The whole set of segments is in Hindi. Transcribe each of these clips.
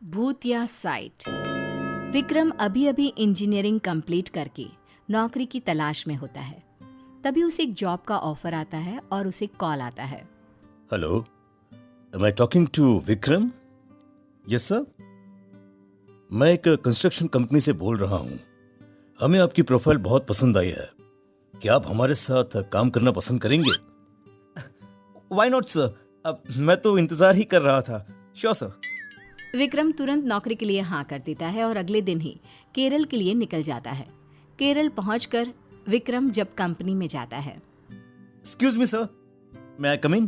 भूतिया साइट। विक्रम अभी अभी इंजीनियरिंग कंप्लीट करके नौकरी की तलाश में होता है। तभी उसे एक जॉब का ऑफर आता है और उसे कॉल आता है। Hello, am I talking to Vikram? Yes sir, मैं एक कंस्ट्रक्शन कंपनी से बोल रहा हूँ। हमें आपकी प्रोफाइल बहुत पसंद आई है। क्या आप हमारे साथ काम करना पसंद करेंगे? व्हाई नॉट सर, अब मैं तो इंतजार ही कर रहा था। Sure sir. विक्रम तुरंत नौकरी के लिए हाँ कर देता है और अगले दिन ही केरल के लिए निकल जाता है। केरल पहुंचकर विक्रम जब कंपनी में जाता है। Excuse me sir, may I come in?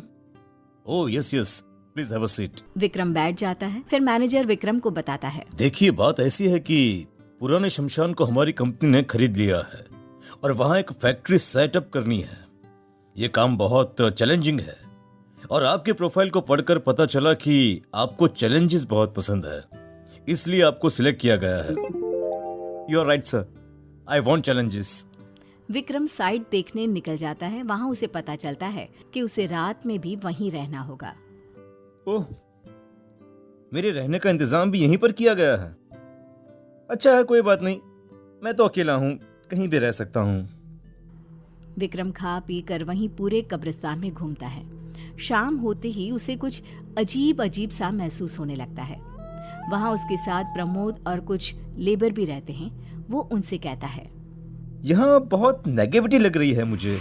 Oh yes yes, please have a seat. Vikram बैठ जाता है। फिर मैनेजर विक्रम को बताता है। देखिए, बात ऐसी है कि पुराने शमशान को हमारी कंपनी ने खरीद लिया है और वहां एक फैक्ट्री सेटअप करनी है। ये काम बहुत चैलेंजिंग है और आपके प्रोफाइल को पढ़कर पता चला कि आपको चैलेंजेस बहुत पसंद है, इसलिए आपको सिलेक्ट किया गया है। You are right sir, I want challenges. Vikram site देखने निकल जाता है। वहां उसे पता चलता है कि उसे रात में भी वहीं रहना होगा। ओह, मेरे रहने का इंतजाम भी यहीं पर किया गया है। अच्छा है, कोई बात नहीं, मैं तो अकेला हूँ, कहीं भी रह सकता हूँ। विक्रम खा पी कर वहीं पूरे कब्रिस्तान में घूमता है। शाम होते ही उसे कुछ अजीब अजीब सा महसूस होने लगता है। वहां उसके साथ प्रमोद और कुछ लेबर भी रहते हैं। वो उनसे कहता है, यहाँ बहुत नेगेटिविटी लग रही है मुझे।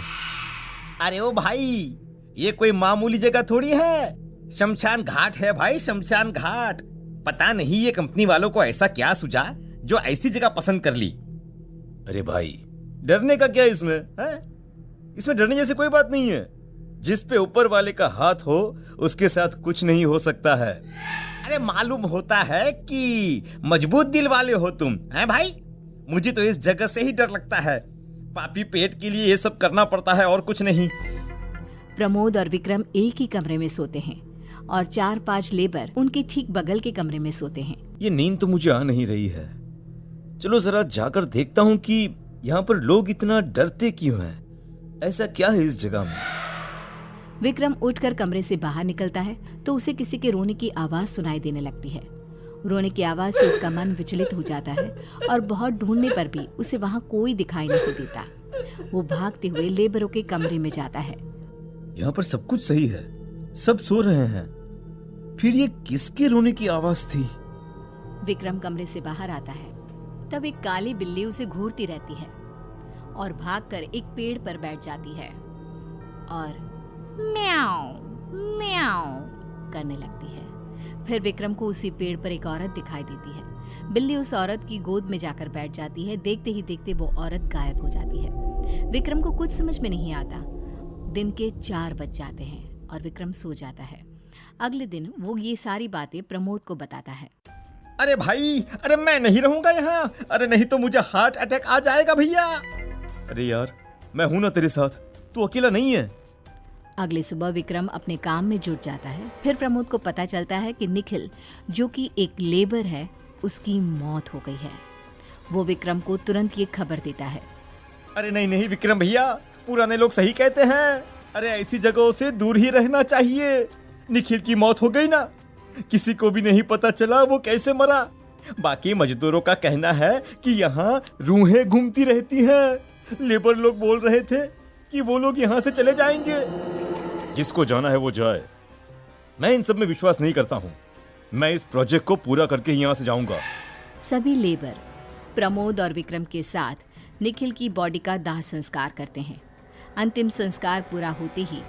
अरे ओ भाई, ये कोई मामूली जगह थोड़ी है, शमशान घाट है भाई, शमशान घाट। पता नहीं ये कंपनी वालों को ऐसा क्या सूझा जो ऐसी जगह पसंद कर ली। अरे भाई, डरने का क्या इसमें है? इसमें डरने जैसी कोई बात नहीं है। जिस पे ऊपर वाले का हाथ हो उसके साथ कुछ नहीं हो सकता है। अरे मालूम होता है कि मजबूत दिल वाले हो तुम, हैं भाई? मुझे तो इस जगह से ही डर लगता है। पापी पेट के लिए ये सब करना पड़ता है और कुछ नहीं। प्रमोद और विक्रम एक ही कमरे में सोते हैं और 4-5 लेबर उनके ठीक बगल के कमरे में सोते हैं। ये नींद तो मुझे आ नहीं रही है। चलो जरा जाकर देखता हूँ कि यहाँ पर लोग इतना डरते क्यों हैं। ऐसा क्या है इस जगह में? विक्रम उठकर कमरे से बाहर निकलता है तो उसे किसी के रोने की आवाज सुनाई देने लगती है। रोने की आवाज से उसका मन विचलित हो जाता है और बहुत ढूंढने पर भी उसे वहां कोई दिखाई नहीं देता। वो भागते हुए लेबरों के कमरे में जाता है। यहाँ पर सब कुछ सही है, सब सो रहे हैं, फिर ये किसके रोने की आवाज थी? विक्रम कमरे से बाहर आता है। तब एक काली बिल्ली उसे घूरती रहती है और भागकर एक पेड़ पर बैठ जाती है और म्याऊं म्याऊं करने लगती है। फिर विक्रम को उसी पेड़ पर एक औरत दिखाई देती है। बिल्ली उस औरत की गोद में जाकर बैठ जाती है। देखते ही देखते वो औरत गायब हो जाती है। विक्रम को कुछ समझ में नहीं आता। दिन के 4 बज जाते हैं और विक्रम सो जाता है। अगले दिन वो ये सारी बातें प्रमोद को बताता है। अरे भाई, अरे मैं नहीं रहूंगा यहाँ। अरे नहीं तो मुझे हार्ट अटैक आ जाएगा भैया। अरे यार, मैं हूं ना तेरे साथ, तू अकेला नहीं है। अगली सुबह विक्रम अपने काम में जुट जाता है। फिर प्रमोद को पता चलता है कि निखिल, जो कि एक लेबर है, उसकी मौत हो गई है। वो विक्रम को तुरंत ये खबर देता है। अरे नहीं नहीं विक्रम भैया, पुराने लोग सही कहते हैं। अरे ऐसी जगहों से दूर ही रहना चाहिए। निखिल की मौत हो गई ना, किसी को भी नहीं पता चला वो कैसे मरा। बाकी मजदूरों का कहना है कि यहाँ रूहें घूमती रहती हैं। लेबर लोग बोल रहे थे कि वो लोग यहाँ से चले जाएंगे। जिसको जाना है वो जाए, मैं इन सब में विश्वास नहीं करता हूँ। मैं इस प्रोजेक्ट को पूरा करके ही यहाँ से जाऊंगा। सभी लेबर प्रमोद और विक्रम के साथ निखिल की बॉडी का दाह संस्कार करते हैं। अंतिम संस्कार पूरा होते ही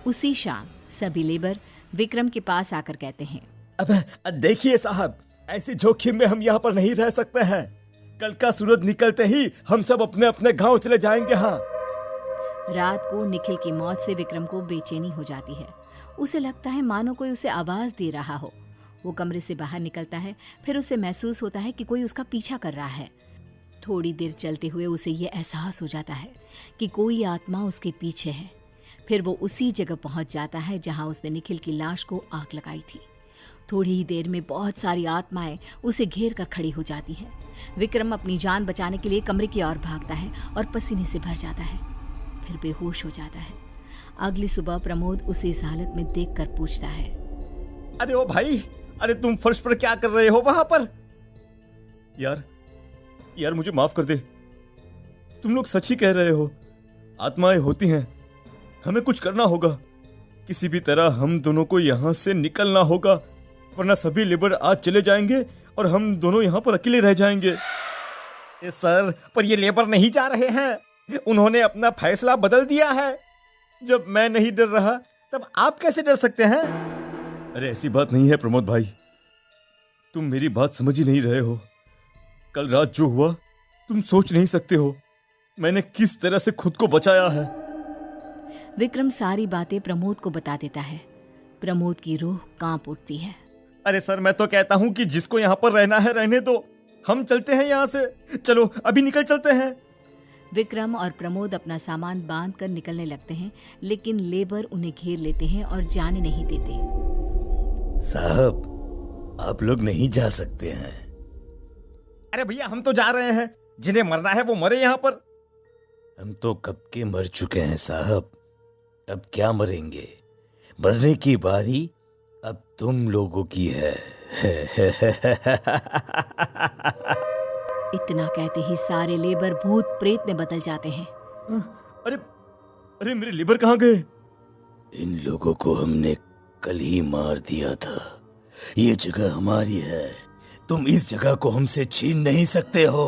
उसी शाम सभी लेबर विक्रम के पास आकर कहते हैं, अब देखिए साहब, ऐसे जोखिम में हम यहाँ पर नहीं रह सकते हैं। कल का सूरज निकलते ही हम सब अपने अपने गांव चले जाएंगे। हाँ। रात को निखिल की मौत से विक्रम को बेचैनी हो जाती है। उसे लगता है मानो कोई उसे आवाज दे रहा हो। वो कमरे से बाहर निकलता है। फिर उसे महसूस होता है कि कोई उसका पीछा कर रहा है। थोड़ी देर चलते हुए उसे ये एहसास हो जाता है कि कोई आत्मा उसके पीछे है। फिर वो उसी जगह पहुंच जाता है जहां उसने निखिल की लाश को आग लगाई थी। थोड़ी ही देर में बहुत सारी आत्माएं उसे घेर कर खड़ी हो जाती हैं। विक्रम अपनी जान बचाने के लिए कमरे की ओर भागता है और पसीने से भर जाता है। फिर बेहोश हो जाता है। अगली सुबह प्रमोद उसे इस हालत में देखकर पूछता है, अरे ओ भाई, अरे तुम फर्श पर क्या कर रहे हो वहां पर? यार मुझे माफ कर दे। तुम लोग सच ही कह रहे हो, आत्माएं होती हैं, हमें कुछ करना होगा। किसी भी तरह हम दोनों को यहां से निकलना होगा, वरना सभी लेबर आज चले जाएंगे और हम दोनों यहां पर अकेले रह जाएंगे। सर, पर ये लेबर नहीं जा रहे हैं, उन्होंने अपना फैसला बदल दिया है। जब मैं नहीं डर रहा तब आप कैसे डर सकते हैं? अरे ऐसी बात नहीं है प्रमोद भाई, तुम मेरी बात समझ ही नहीं रहे हो। कल रात जो हुआ तुम सोच नहीं सकते हो, मैंने किस तरह से खुद को बचाया है। विक्रम सारी बातें प्रमोद को बता देता है। प्रमोद की रूह कांप उठती है। अरे सर, मैं तो कहता हूं कि जिसको यहाँ पर रहना है रहने दो, हम चलते हैं यहाँ से। चलो अभी निकल चलते हैं। विक्रम और प्रमोद अपना सामान बांध कर निकलने लगते हैं, लेकिन लेबर उन्हें घेर लेते हैं और जाने नहीं देते। साहब, आप लोग नहीं जा सकते हैं। अरे भैया, हम तो जा रहे हैं, जिन्हें मरना है वो मरे यहाँ पर। हम तो कब के मर चुके हैं साहब, अब क्या मरेंगे? मरने की बारी अब तुम लोगों की है। इतना कहते ही सारे लेबर भूत प्रेत में बदल जाते हैं। अरे मेरे लेबर कहाँ गए? इन लोगों को हमने कल ही मार दिया था। ये जगह हमारी है, तुम इस जगह को हमसे छीन नहीं सकते हो।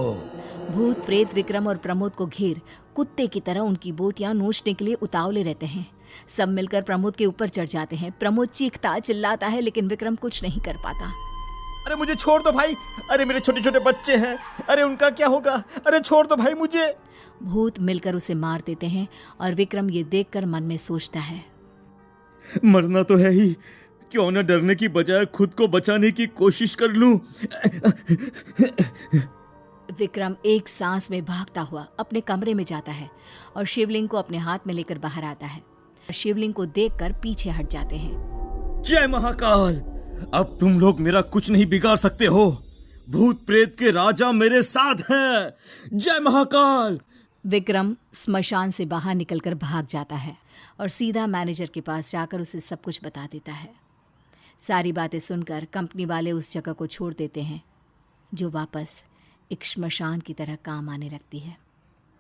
भूत प्रेत विक्रम और प्रमोद को घेर कुत्ते की तरह उनकी बोटियां नोचने के लिए उतावले रहते हैं। सब मिलकर प्रमोद के ऊपर चढ़ जाते हैं। प्रमोद चीखता चिल्लाता है, लेकिन विक्रम कुछ नहीं कर पाता। अरे मुझे छोड़ दो भाई, अरे मेरे छोटे छोटे बच्चे हैं, अरे उनका क्या होगा? अरे छोड़ दो भाई मुझे। भूत मिलकर उसे मार देते हैं और विक्रम ये देखकर मन में सोचता है, मरना तो है ही, क्यों न डरने की बजाय खुद को बचाने की कोशिश कर लूं। विक्रम एक सांस में भागता हुआ अपने कमरे में जाता है और शिवलिंग को अपने हाथ में लेकर बाहर आता है। शिवलिंग को देखकर पीछे हट जाते हैं। जय महाकाल, अब तुम लोग मेरा कुछ नहीं बिगाड़ सकते हो। भूत प्रेत के राजा मेरे साथ हैं। जय महाकाल। विक्रम स्मशान से बाहर निकलकर भाग जाता है और सीधा मैनेजर के पास जाकर उसे सब कुछ बता देता है। सारी बातें सुनकर कंपनी वाले उस जगह को छोड़ देते हैं, जो वापस एक श्मशान की तरह काम आने लगती है।